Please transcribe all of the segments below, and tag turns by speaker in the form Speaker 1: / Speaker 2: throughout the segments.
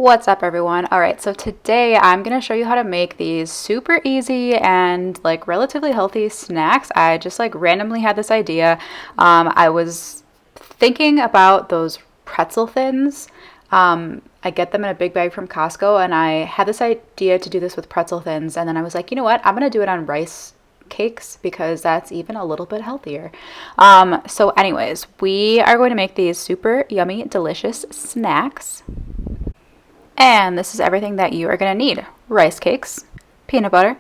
Speaker 1: What's up, everyone? All right, so today I'm going to show you how to make these super easy and like relatively healthy snacks. I just like randomly had this idea. I was thinking about those pretzel thins. I get them in a big bag from Costco, and I had this idea to do this with pretzel thins, and then I was like, you know what? I'm going to do it on rice cakes because that's even a little bit healthier. So anyways, we are going to make these super yummy, delicious snacks. And this is everything that you are going to need. Rice cakes, peanut butter,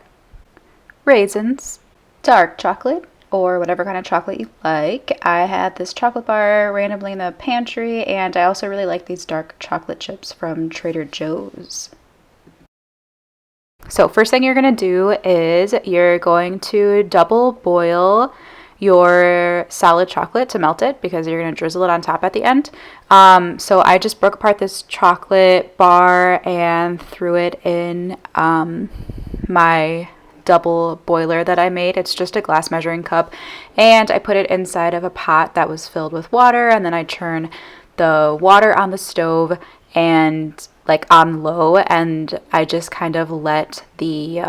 Speaker 1: raisins, dark chocolate, or whatever kind of chocolate you like. I had this chocolate bar randomly in the pantry, and I also really like these dark chocolate chips from Trader Joe's. So first thing you're going to do is you're going to double boil your solid chocolate to melt it because you're going to drizzle it on top at the end. So I just broke apart this chocolate bar and threw it in my double boiler that I made. It's just a glass measuring cup, and I put it inside of a pot that was filled with water, and then I turn the water on the stove and like on low, and I just kind of let the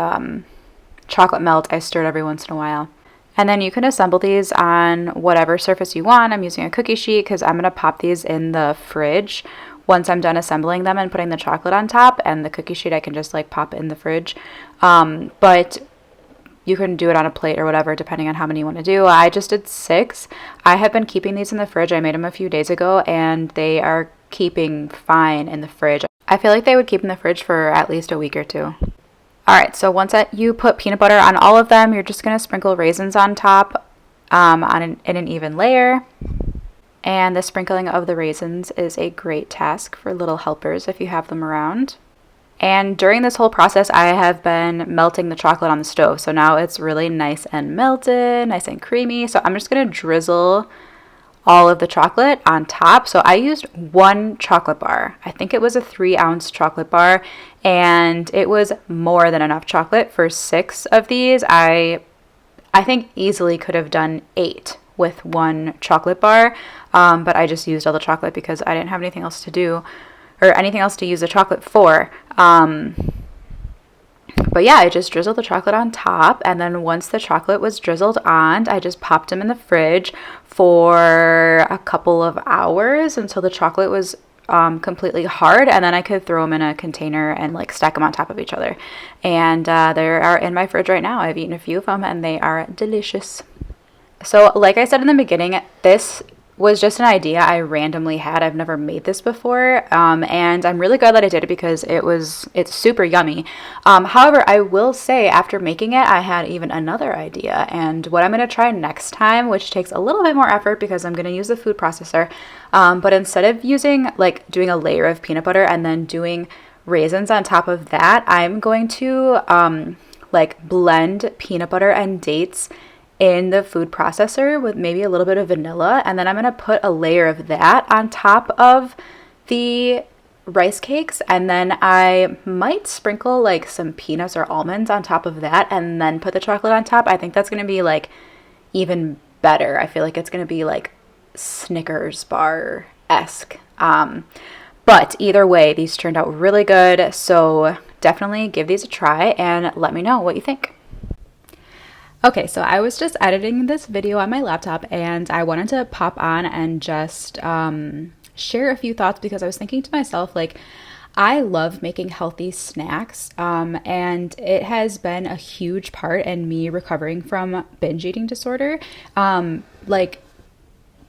Speaker 1: chocolate melt. I stirred every once in a while. And then you can assemble these on whatever surface you want. I'm using a cookie sheet because I'm going to pop these in the fridge once I'm done assembling them and putting the chocolate on top. And the cookie sheet I can just like pop in the fridge. But you can do it on a plate or whatever depending on how many you want to do. I just did 6. I have been keeping these in the fridge. I made them a few days ago and they are keeping fine in the fridge. I feel like they would keep in the fridge for at least a week or 2. All right, so once you put peanut butter on all of them, you're just going to sprinkle raisins on top in an even layer. And the sprinkling of the raisins is a great task for little helpers if you have them around. And during this whole process, I have been melting the chocolate on the stove. So now it's really nice and melted, nice and creamy. So I'm just going to drizzle all of the chocolate on top. So I used 1 chocolate bar. I think it was a 3-ounce chocolate bar, and it was more than enough chocolate for 6 of these. I think easily could have done 8 with 1 chocolate bar, but I just used all the chocolate because I didn't have anything else to do or anything else to use the chocolate for. But yeah, I just drizzled the chocolate on top, and then once the chocolate was drizzled on, I just popped them in the fridge for a couple of hours until the chocolate was completely hard, and then I could throw them in a container and like stack them on top of each other. And they are in my fridge right now. I've eaten a few of them, and they are delicious. So like I said in the beginning, this was just an idea I randomly had. I've never made this before, and I'm really glad that I did it because it's super yummy. However, I will say after making it, I had even another idea, and what I'm going to try next time, which takes a little bit more effort because I'm going to use the food processor, but instead of using like doing a layer of peanut butter and then doing raisins on top of that, I'm going to like blend peanut butter and dates in the food processor with maybe a little bit of vanilla, and then I'm going to put a layer of that on top of the rice cakes, and then I might sprinkle like some peanuts or almonds on top of that and then put the chocolate on top. I think that's going to be like even better. I feel like it's going to be like Snickers bar-esque. But either way, these turned out really good, so definitely give these a try and let me know what you think. Okay, so I was just editing this video on my laptop, and I wanted to pop on and just share a few thoughts because I was thinking to myself, like, I love making healthy snacks, and it has been a huge part in me recovering from binge eating disorder.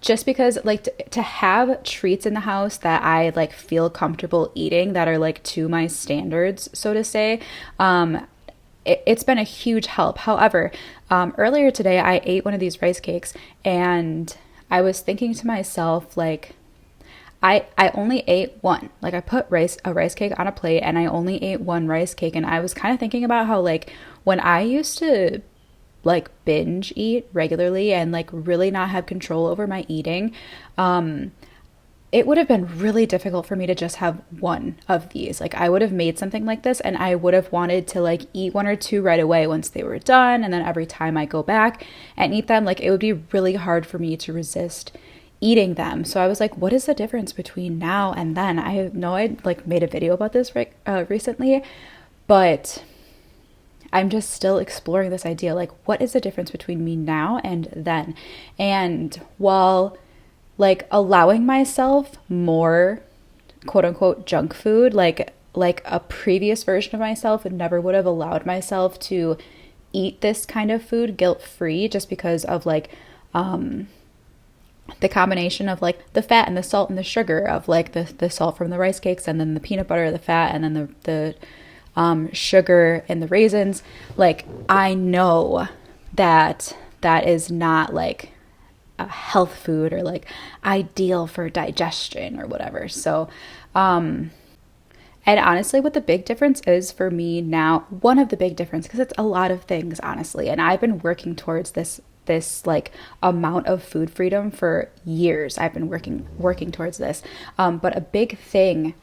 Speaker 1: Just because like to have treats in the house that I like feel comfortable eating that are like to my standards, so to say, it's been a huge help. However, earlier today I ate one of these rice cakes, and I was thinking to myself, like, I only ate one. Like, I put a rice cake on a plate and I only ate 1 rice cake, and I was kind of thinking about how like when I used to like binge eat regularly and like really not have control over my eating, it would have been really difficult for me to just have 1 of these. Like, I would have made something like this and I would have wanted to like eat 1 or 2 right away once they were done, and then every time I go back and eat them, like, it would be really hard for me to resist eating them. So I was like, what is the difference between now and then? I know I like made a video about this recently, but I'm just still exploring this idea. Like, what is the difference between me now and then? And while like allowing myself more quote unquote junk food, like a previous version of myself would have allowed myself to eat this kind of food guilt free, just because of like the combination of like the fat and the salt and the sugar of like the salt from the rice cakes, and then the peanut butter, the fat, and then the sugar and the raisins. Like, I know that that is not like a health food or like ideal for digestion or whatever. So, and honestly, what the big difference is for me now, one of the big difference, because it's a lot of things, honestly, and I've been working towards this like amount of food freedom for years. I've been working towards this. But a big thing,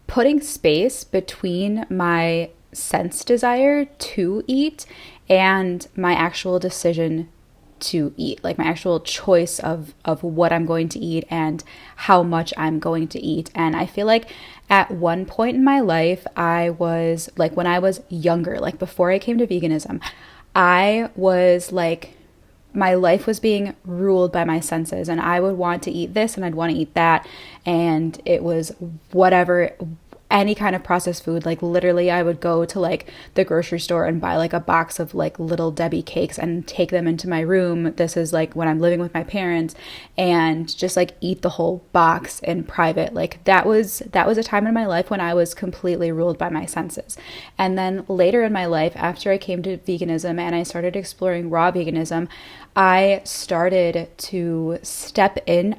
Speaker 1: putting space between my sense desire to eat and my actual decision to eat, like my actual choice of what I'm going to eat and how much I'm going to eat. And I feel like at one point in my life, I was like, when I was younger, like before I came to veganism, I was like, my life was being ruled by my senses, and I would want to eat this and I'd want to eat that, and it was whatever, any kind of processed food. Like literally I would go to like the grocery store and buy like a box of like Little Debbie cakes and take them into my room. This is like when I'm living with my parents, and just like eat the whole box in private. Like that was a time in my life when I was completely ruled by my senses. And then later in my life, after I came to veganism and I started exploring raw veganism, I started to step into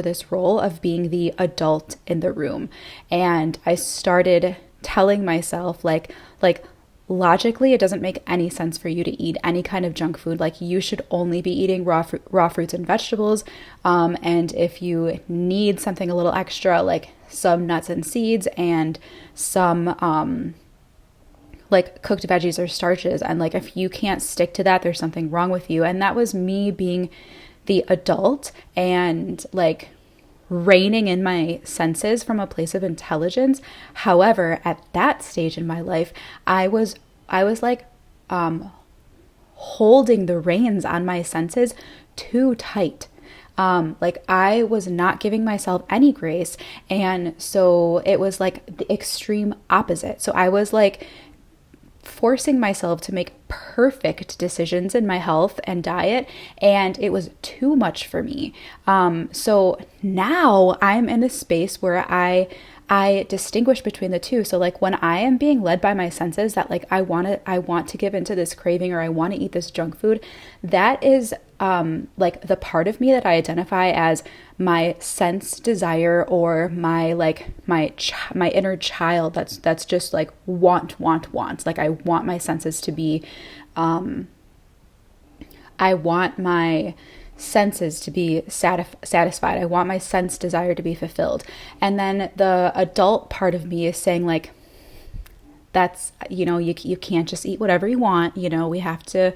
Speaker 1: this role of being the adult in the room. And I started telling myself like logically, it doesn't make any sense for you to eat any kind of junk food. Like, you should only be eating raw fruits and vegetables. And if you need something a little extra, like some nuts and seeds and some like cooked veggies or starches, and like if you can't stick to that, there's something wrong with you. And that was me being the adult and like reining in my senses from a place of intelligence. However, at that stage in my life, I was like holding the reins on my senses too tight. Like I was not giving myself any grace. And so it was like the extreme opposite. So I was like forcing myself to make perfect decisions in my health and diet, and it was too much for me. So now I'm in this space where I distinguish between the two. So like when I am being led by my senses that like I want to give into this craving, or I want to eat this junk food, that is like the part of me that I identify as my sense desire, or my like my inner child that's just like want. Like I want my senses to be I want my senses to be satisfied. I want my sense desire to be fulfilled. And then the adult part of me is saying like, that's, you know, you can't just eat whatever you want. You know, we have to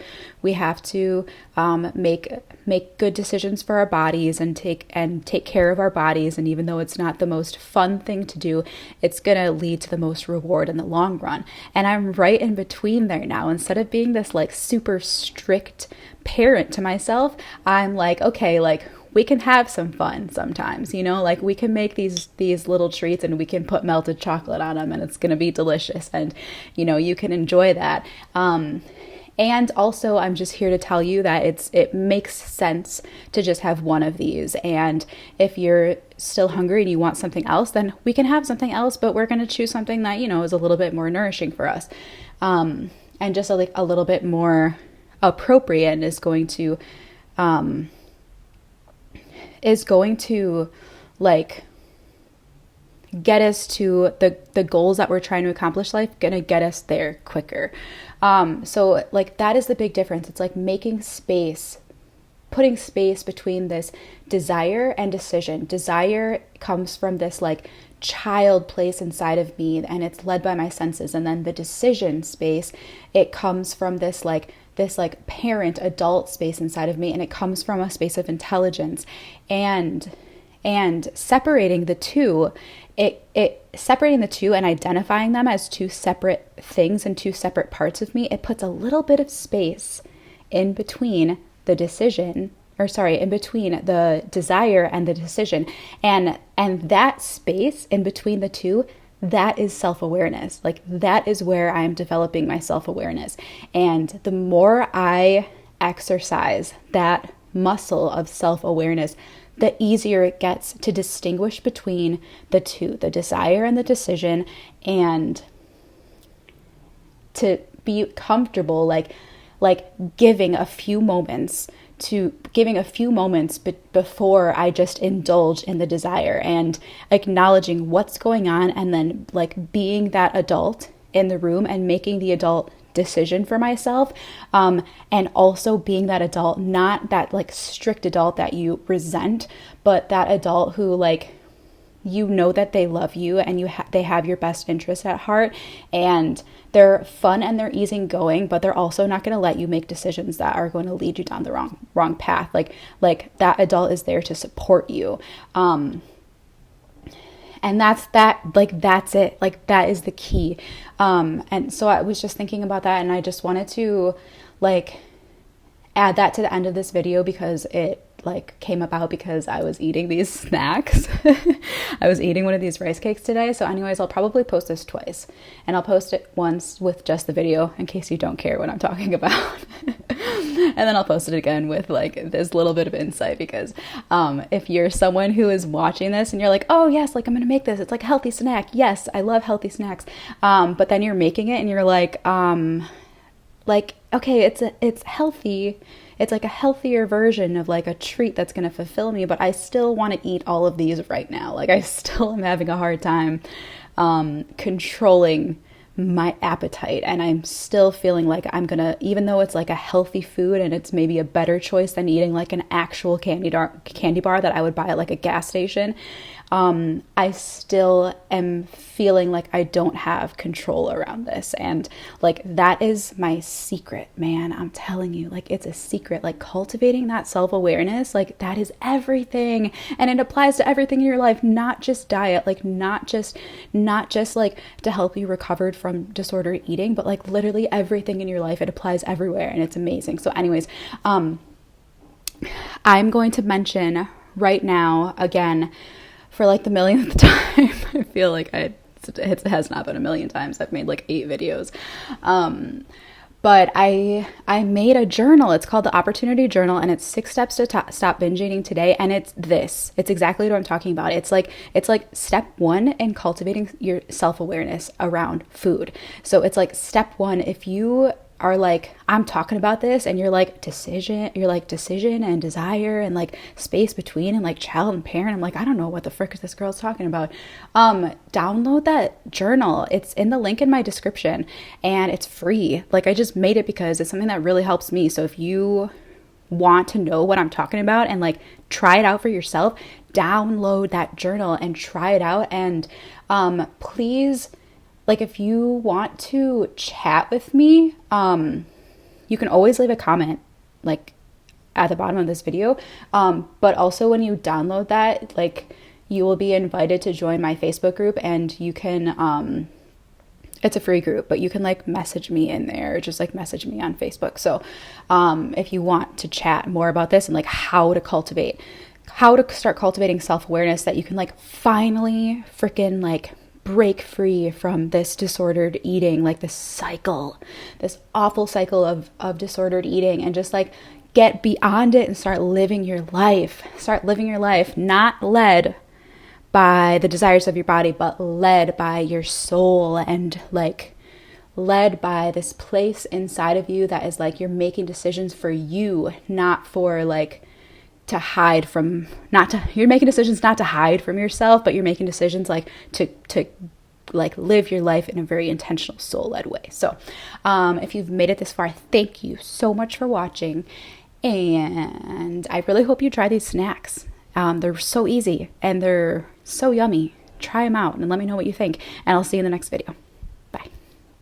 Speaker 1: make good decisions for our bodies and take care of our bodies. And even though it's not the most fun thing to do, it's going to lead to the most reward in the long run. And I'm right in between there now. Instead of being this like super strict parent to myself, I'm like, okay, like we can have some fun sometimes, you know, like we can make these little treats and we can put melted chocolate on them and it's going to be delicious, and, you know, you can enjoy that. And also I'm just here to tell you that it makes sense to just have one of these. And if you're still hungry and you want something else, then we can have something else, but we're going to choose something that, you know, is a little bit more nourishing for us. And just a little bit more appropriate, and is going to like get us to the goals that we're trying to accomplish life, gonna get us there quicker. So like that is the big difference. It's like making space, putting space between this desire and decision. Desire comes from this like child place inside of me, and it's led by my senses. And then the decision space, it comes from this like like parent adult space inside of me, and it comes from a space of intelligence. And separating the two, separating the two and identifying them as two separate things and two separate parts of me, it puts a little bit of space in between the decision, or sorry, in between the desire and the decision. And that space in between the two, that is self-awareness. Like, that is where I'm developing my self-awareness. And the more I exercise that muscle of self-awareness, the easier it gets to distinguish between the two, the desire and the decision, and to be comfortable, like giving a few moments before I just indulge in the desire, and acknowledging what's going on, and then like being that adult in the room and making the adult decision for myself, and also being that adult, not that like strict adult that you resent, but that adult who, like, you know that they love you and they have your best interest at heart, and they're fun and they're easygoing, but they're also not going to let you make decisions that are going to lead you down the wrong path. Like that adult is there to support you. And that's it. Like, that is the key. And so I was just thinking about that, and I just wanted to like add that to the end of this video, because it like came about because I was eating these snacks. I was eating one of these rice cakes today. So anyways, I'll probably post this twice, and I'll post it once with just the video in case you don't care what I'm talking about. And then I'll post it again with like this little bit of insight, because if you're someone who is watching this and you're like, oh yes, like I'm gonna make this, it's like a healthy snack. Yes, I love healthy snacks. But then you're making it and you're like, okay, it's healthy. It's like a healthier version of like a treat that's going to fulfill me, but I still want to eat all of these right now. Like, I still am having a hard time controlling my appetite, and I'm still feeling like I'm gonna, even though it's like a healthy food and it's maybe a better choice than eating like an actual candy bar that I would buy at like a gas station, I still am feeling like I don't have control around this. And like, that is my secret, man. I'm telling you, like, it's a secret. Like, cultivating that self-awareness, like, that is everything. And it applies to everything in your life, not just diet, like not just like to help you recover from disordered eating, but like literally everything in your life. It applies everywhere, and it's amazing. So anyways, I'm going to mention right now, again, for like the millionth time, I feel like it has not been a million times. I've made like 8 videos. But I made a journal. It's called the Opportunity Journal, and it's 6 steps to stop binge eating today. And it's exactly what I'm talking about. It's like step 1 in cultivating your self-awareness around food. So it's like step 1, if you are like, I'm talking about this, and you're like decision and desire and like space between and like child and parent, I'm like, I don't know what the frick is this girl's talking about. Download that journal. It's in the link in my description, and it's free. Like, I just made it because it's something that really helps me. So if you want to know what I'm talking about and like try it out for yourself, download that journal and try it out. And please, like, if you want to chat with me, you can always leave a comment, like, at the bottom of this video. But also, when you download that, like, you will be invited to join my Facebook group, and you can, it's a free group, but you can, like, message me in there, just, like, message me on Facebook. So, if you want to chat more about this and, like, how to start cultivating self-awareness, that you can, like, finally freaking, like, break free from this disordered eating, like this awful cycle of disordered eating, and just like get beyond it and start living your life, not led by the desires of your body, but led by your soul, and like led by this place inside of you that is like, you're making decisions for you, not for like you're making decisions not to hide from yourself, but you're making decisions like to like live your life in a very intentional, soul-led way. So if you've made it this far, thank you so much for watching, and I really hope you try these snacks. They're so easy and they're so yummy. Try them out and let me know what you think, and I'll see you in the next video.